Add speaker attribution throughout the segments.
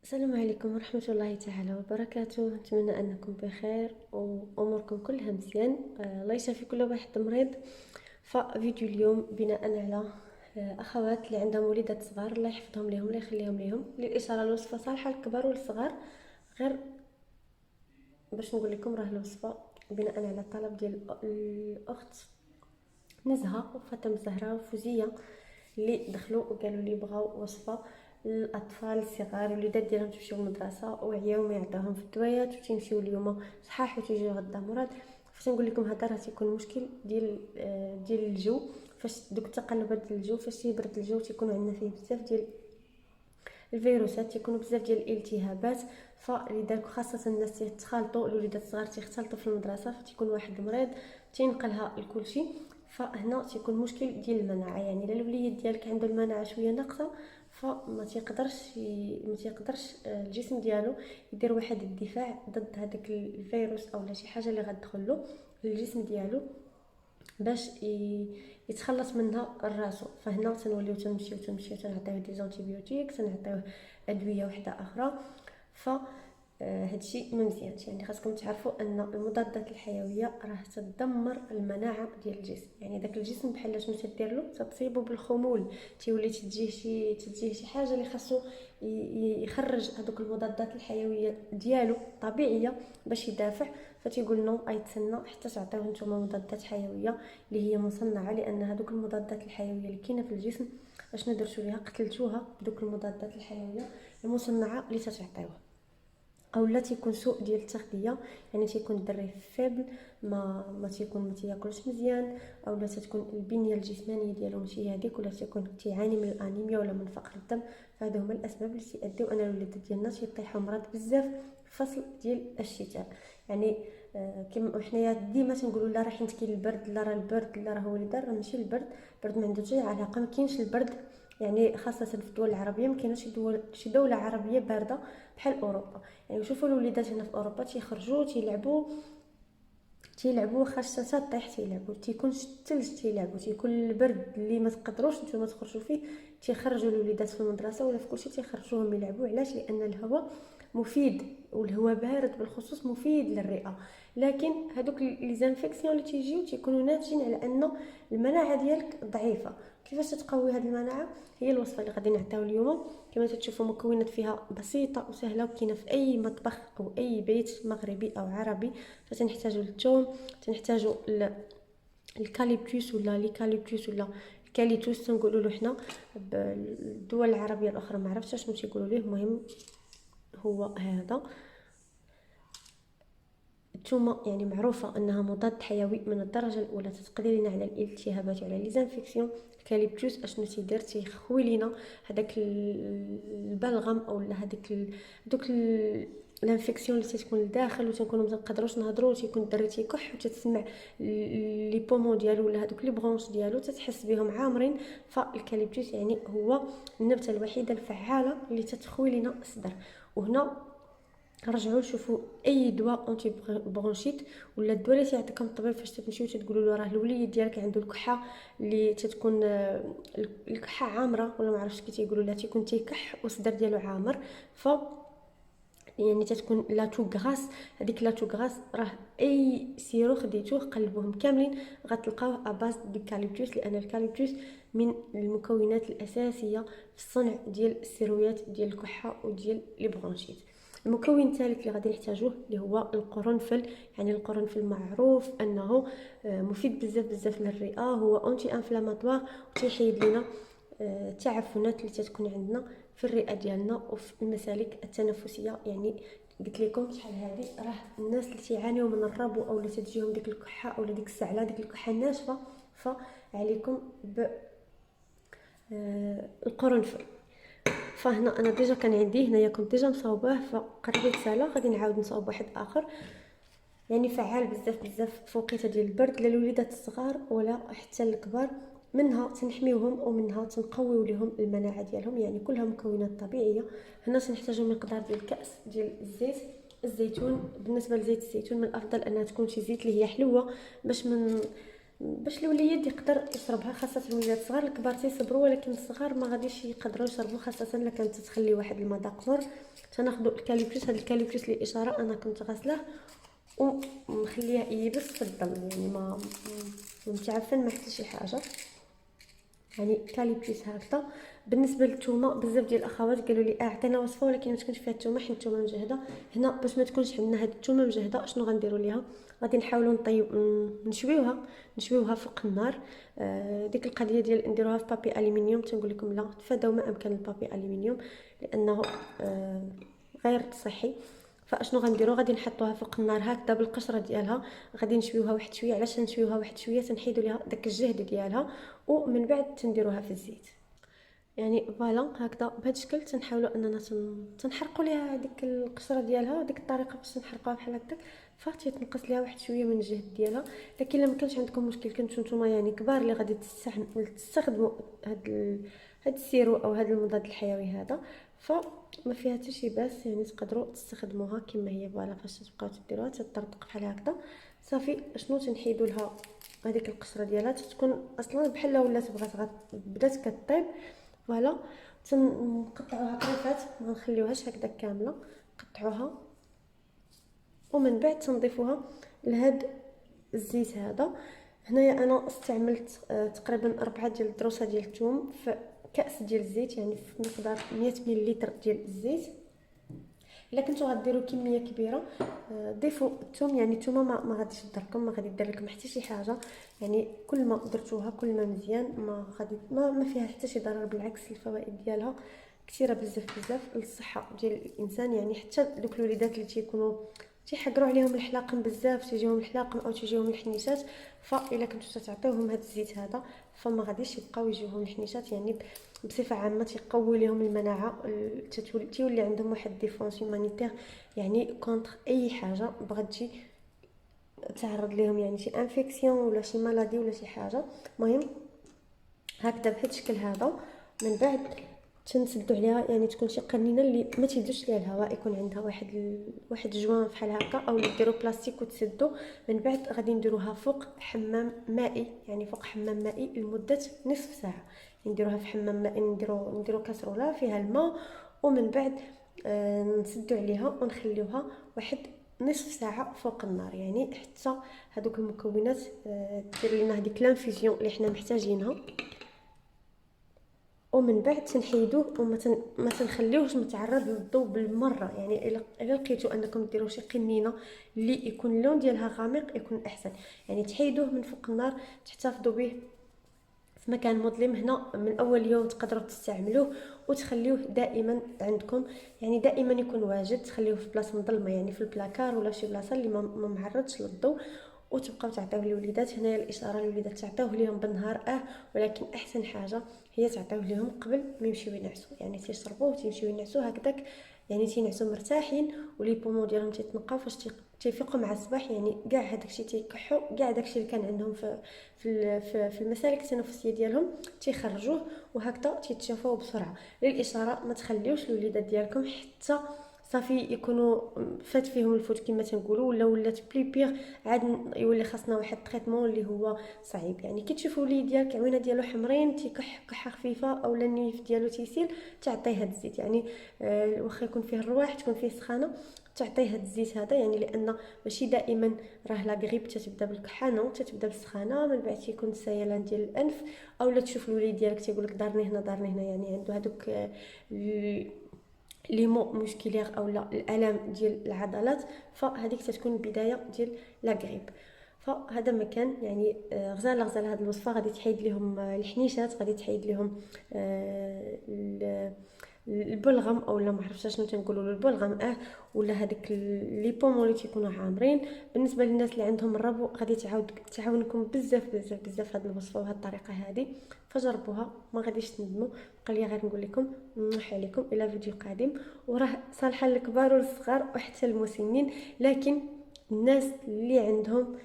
Speaker 1: السلام عليكم ورحمة الله تعالى وبركاته. نتمنى أنكم بخير وأموركم كلها مزيان. الله يشافي كل واحد مريض. ففيديو اليوم بناء على أخوات اللي عندهم وليدات صغار، الله يحفظهم لهم الله يخليهم لهم، للإشارة الوصفة صالحة للكبار والصغار. غير باش نقول لكم راه الوصفة بناء على طلب ديال الأخت نزهة وفاطمة الزهراء وفوزية، اللي دخلوا وقالوا لي بغاو وصفه للاطفال الصغار الوليدات ديالهم تمشيو للمدرسه وعياو ما يعطيوهم في الدويات وتيمشيو اليوم صحاح وتيجيو غدا مرض. فاش نقول لكم هذا راه تيكون مشكل ديال الجو. فاش دوك التقلبات ديال الجو، فاش يبرد الجو تيكونوا عندنا فيه بزاف ديال الفيروسات، تيكونوا بزاف ديال الالتهابات. فلذلك خاصه الناس تيتخالطوا، الوليدات الصغار تيختلطوا في المدرسه، فتيكون واحد مريض تينقلها لكل شيء. فهنا تيكون مشكل ديال المناعه، يعني الا الوليد ديالك عنده المناعه شويه ناقصه ما تيقدرش الجسم ديالو يدير واحد الدفاع ضد هذاك الفيروس او شي حاجه اللي غتدخل له للجسم ديالو باش يتخلص منها الراسو. فهنا تنوليو تنمشيو تنعطيوه دي زانتيبيوتيك، تنعطيوه ادويه واحده اخرى. ف هادشي ما مزيانش، يعني خاصكم تعرفوا ان المضادات الحيويه راه تدمر المناعه ديال الجسم. يعني داك الجسم بحال شنو تدير له، تصيبه بالخمول، تيولي تجيه شي حاجه اللي خاصو يخرج هذوك المضادات الحيويه ديالو طبيعيه باش يدافع. فتيقول لنا ايتسنى حتى تعطيوه نتوما مضادات حيويه اللي هي مصنعه، لان هذوك المضادات الحيويه اللي كاينه في الجسم اشنو درتوا ليها، قتلتوها بدوك المضادات الحيويه المصنعه اللي تتعطيوها. او لا تيكون سوء ديال التغذيه، يعني تيكون الدري فيبل، ما تيكون ما تياكلش مزيان، او لا تكون البنيه الجسمانيه ديالو ماشي هذيك، ولا تيكون تيعاني من الانيميا ولا من فقر الدم. فهادو هما الاسباب اللي تيؤديو ان الوليدات ديالنا تيطيحوا مرض بزاف في فصل ديال الشتاء. يعني كما حنايا ديما تنقولوا لا راه حيت كاين البرد، لا راه البرد، لا راه هو اللي دار، راه ماشي البرد. البرد ما عنده حتى علاقه، ما كاينش البرد. يعني خاصه في الدول العربيه ما كايناش شي دوله عربيه بارده بحال اوروبا. يعني شوفوا الوليدات هنا في اوروبا تيخرجوا تيلعبوا خاصه طيح، تيلعبوا تيكون الثلج، تيلعبوا تيكون البرد اللي ما تقدروش نتوما تخرجوا فيه، تيخرجوا الوليدات في المدرسه ولا في كلشي تيخرجوهم يلعبوا. علاش؟ لان الهواء مفيد، والهواء بارد بالخصوص مفيد للرئه. لكن هذوك لي زانفيكسيون اللي تيجيو تيكونوا ناتجين على ان المناعه ديالك ضعيفه. كيفاش تقوي هذه المناعه؟ هي الوصفه اللي غادي نعطيو اليوم. كما تشوفوا مكونات فيها بسيطه وسهله وكاينه في اي مطبخ او اي بيت مغربي او عربي. فتنحتاجوا الثوم، تنحتاجوا الكاليبتوس ولا ليكاليبتوس ولا الكاليتوس تنقولوا له حنا بالدول العربيه الاخرى، ما عرفتش شنو تيقولوا ليه. المهم هو هذا الثومه، يعني معروفه انها مضاد حيوي من الدرجه الاولى، تتقضي لنا على الالتهابات وعلى لي زانفيكسيون. الكاليبتوس اشنو تيدير؟ تيخوي لينا هذاك البلغم او هذاك دوك الانفيكسيون اللي تتكون لداخل، وتنكونوا ما نقدروش نهضروا، تيكون الدري تيكح وتتسمع لي بومون ديالو ولا هذوك لي برونش ديالو تتحس بهم عامرين. فالكاليبتوس يعني هو النبته الوحيده الفعاله اللي تتخوي لنا الصدر. وهنا رجعوا شوفوا اي دواء اونتي برونشيت ولا الدواء اللي تيعطيكم الطبيب فاش تمشيو تقولوا له راه الوليد ديالك عنده الكحه اللي تتكون الكحه عامره ولا ما عرفتش كي تيقولوا لها، تيكون تيكح والصدر ديالو عامر. ف يعني تتكون لا تو غراس. هذيك لا تو غراس راه اي سيرو خديتوه قلبوهم كاملين غتلقاوه اباز بالكاليبتوس، لان الكاليبتوس من المكونات الاساسيه في الصنع ديال السيرويات ديال الكحه وديال لي برونشيت. المكون الثالث اللي غادي نحتاجوه اللي هو القرنفل. يعني القرنفل معروف انه مفيد بزاف للرئه، هو اونتي انفلاماتوار وتيحيد لنا التعفنات اللي تتكون عندنا في الرئه ديالنا وفي المسالك التنفسيه. يعني قلت لكم شحال هذه راه الناس اللي تيعانيو من الربو او اللي تجيهم ديك الكحه او ديك السعله ديك الكحه الناشفه، فعليكم ب القرنفل. فهنا انا ديجا كان عندي هنايا كنت ديجا مصاوباه، فقربت سالا غادي نعاود نصاوب واحد اخر. يعني فعال بزاف في وقيته ديال البرد للوليدات الصغار ولا حتى الكبار. منها تنحميوهم ومنها تنقويو لهم المناعه ديالهم، يعني كلها مكونات طبيعيه. هنا تنحتاجوا مقدار ديال كاس ديال الزيت الزيتون. بالنسبه لزيت الزيتون من الافضل انها تكون شي زيت اللي هي حلوه باش باش الوليد يقدر يشربها، خاصه الوليدات الصغار. الكبار تيصبروا ولكن الصغار ما غاديش يقدروا يشربوا، خاصه الا كانت تخلي واحد المذاق مر. تناخذوا الكاليبروس. هذا الكاليبروس للاشاره انا كنت غاسلاه ومخليه يبس في الظل، يعني ما متعفن ما حتى شي حاجه. يعني كاليبروس هكذا. بالنسبه للثومه بزاف ديال الاخوات قالوا لي اعطينا وصفه ولكن ما تكونش فيها الثومه حيت الثومه مجهده. هنا باش ما تكونش عندنا هاد الثومه مجهده اشنو غنديروا ليها؟ غادي نحاولوا نشويوها فوق النار. ديك القضيه ديال نديروها في بابي الومنيوم تنقول لكم لا، تفاداو ما امكن البابي الومنيوم لانه غير صحي. فاشنو غنديروا؟ غادي نحطوها فوق النار هكذا بالقشره ديالها، غادي نشويوها واحد شويه. علاش نشويوها واحد شويه؟ تنحيدوا ليها داك الجهد ديالها ومن بعد تنديروها في الزيت. يعني فوالا هكذا بهذا الشكل تنحاولوا اننا تنحرقوا ليها ديك القشره ديالها. ديك الطريقه باش نحرقوها بحال هكاك فاتي تنقص ليها واحد شويه من الجهد ديالها. لكن الا ما كانش عندكم مشكل، كنتو نتوما يعني كبار اللي غادي تستخدموا هاد السيرو او هاد المضاد الحيوي هذا، فما فيها حتى شي باس، يعني تقدروا تستخدموها كما هي. فوالا فاش تبقاو تديروها تطرطق بحال هكذا صافي. شنو تنحيدوا لها هذيك القشره ديالها تكون اصلا بحال ولات بدات كطيب. فوالا تنقطعوها قريفات، ما نخليوهاش هكذا كامله، نقطعوها ومن بعد تنضيفوها لهاد الزيت هذا. هنايا انا استعملت تقريبا 4 ديال الدروسه ديال الثوم في كاس ديال الزيت، يعني في مقدار 100 ملل ديال الزيت. الا كنتو غديروا كميه كبيره ضيفوا الثوم، يعني الثومه ما غاديش تضركم، ما غادي دير لكم حتى شي حاجه. يعني كل ما درتوها كل ما مزيان، ما غادي ما فيها حتى شي ضرر، بالعكس الفوائد ديالها كثيره بزاف بزاف للصحه ديال الانسان. يعني حتى دوك الوليدات اللي تيكونوا تيحقروا عليهم الحلاقم بزاف، تيجيهم الحلاقم او تيجيهم الحنيشات، فالا كنتو تعطيوهم هذا الزيت هذا فما غاديش يبقاو يجيوهم الحنيشات. يعني بصفه عامه تيقوي لهم المناعه، تولي عندهم واحد ديفونس هيومانيتير، يعني كونتر اي حاجه بغات تجي تعرض لهم، يعني شي انفيكسيون ولا شي مالادي ولا شي حاجه. المهم هكذا بهذا الشكل هذا. من بعد تنسدوا عليها، يعني تكون شي قرنينه اللي ما تيدوش ليها الهواء، يكون عندها واحد الجوان بحال هكا، او ديروا بلاستيك وتسدوا. من بعد غادي نديروها فوق حمام مائي، يعني فوق حمام مائي لمده نصف ساعه. نديروها في حمام مائي، نديروا كاسروله فيها الماء ومن بعد نسدوا عليها ونخليوها واحد نصف ساعه فوق النار، يعني حتى هذوك المكونات دير لنا هذيك لانفيزيون اللي حنا محتاجينها. ومن بعد تنحيدوه وما تنخليوهش متعرض للضوء بالمره. يعني الا لقيتوا انكم ديروا شي قنينه اللي يكون اللون ديالها غامق يكون احسن، يعني تحيدوه من فوق النار، تحتفظوا به في مكان مظلم. هنا من اول يوم تقدروا تستعملوه وتخليوه دائما عندكم، يعني دائما يكون واجد. تخليوه في بلاصه مظلمه، يعني في البلاكار ولا شي بلاصه اللي ما معرضش للضوء، وتبقاو تعطيوه للوليدات. هنايا الاشاره للوليدات تعطيوه ليهم بالنهار ولكن احسن حاجه هي تعطيوه ليهم قبل ما يمشيو ينعسوا، يعني تيشربوه تيمشيو ينعسوا هكذاك، يعني تينعسوا مرتاحين ولي بومو ديالهم تيتنقاو فاش تيفيقوا مع الصباح. يعني كاع هذاك الشيء تيكحوا، كاع داك الشيء اللي كان عندهم في المسالك التنفسيه ديالهم تيخرجوه، وهكذا تيتشافوا بسرعه. للاشاره ما تخليوش الوليدات ديالكم حتى صافي يكونوا فات فيهم الفوت كما تنقولوا، ولا ولات بلي بيغ عاد يولي خاصنا واحد التريتمون اللي هو صعيب. يعني كي تشوفوا وليد ديالك عوينه ديالو حمرين تيكح كحه خفيفه او النيف ديالو تيسيل، تعطيه هذا الزيت. يعني واخا يكون فيه الرواح تكون فيه سخانه تعطيه هذا الزيت هذا، يعني لان ماشي دائما راه لا غريب تتبدا بالكحه، نو تتبدا بالسخانه، من بعد تيكون سيلان ديال الانف، او لا تشوف الوليد ديالك تيقول لك دارني هنا دارني هنا، يعني عنده هذوك لي مو مشكلير او لا الالام ديال العضلات، فهذيك تتكون البدايه ديال لا غريب. فهذا مكان يعني غزاله هذه الوصفه غادي تحيد لهم الحنيشات، غادي تحيد لهم البلغم او لا ما عرفتش شنو تنقولوا له البلغم ولا هذيك لي بومو اللي تيكونوا عامرين. بالنسبه للناس اللي عندهم الربو غادي تعاونكم بزاف بزاف بزاف هذه الوصفه وهذه الطريقه هذه، فجربوها ما غاديش تندموا. بقى لي غير نقول لكم نوحي عليكم الى فيديو قادم، وراه صالحه للكبار والصغار وحتى المسنين، لكن الناس اللي عندهم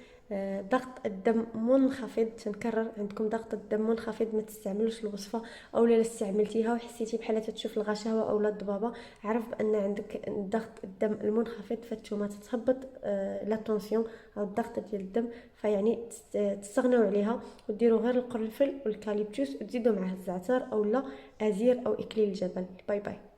Speaker 1: ضغط الدم منخفض، تنكرر عندكم ضغط الدم منخفض، ما تستعملوش الوصفه، او لا استعملتيها وحسيتي بحال تشوف الغشاوه او الضبابه، عرف بان عندك ضغط الدم المنخفض، فالثومه تتهبط لا طونسيون او الضغط ديال الدم، فيعني تستغنوا عليها وديروا غير القرنفل والكاليبتوس وتزيدوا معاه الزعتر او لا ازير او اكليل الجبل. باي باي.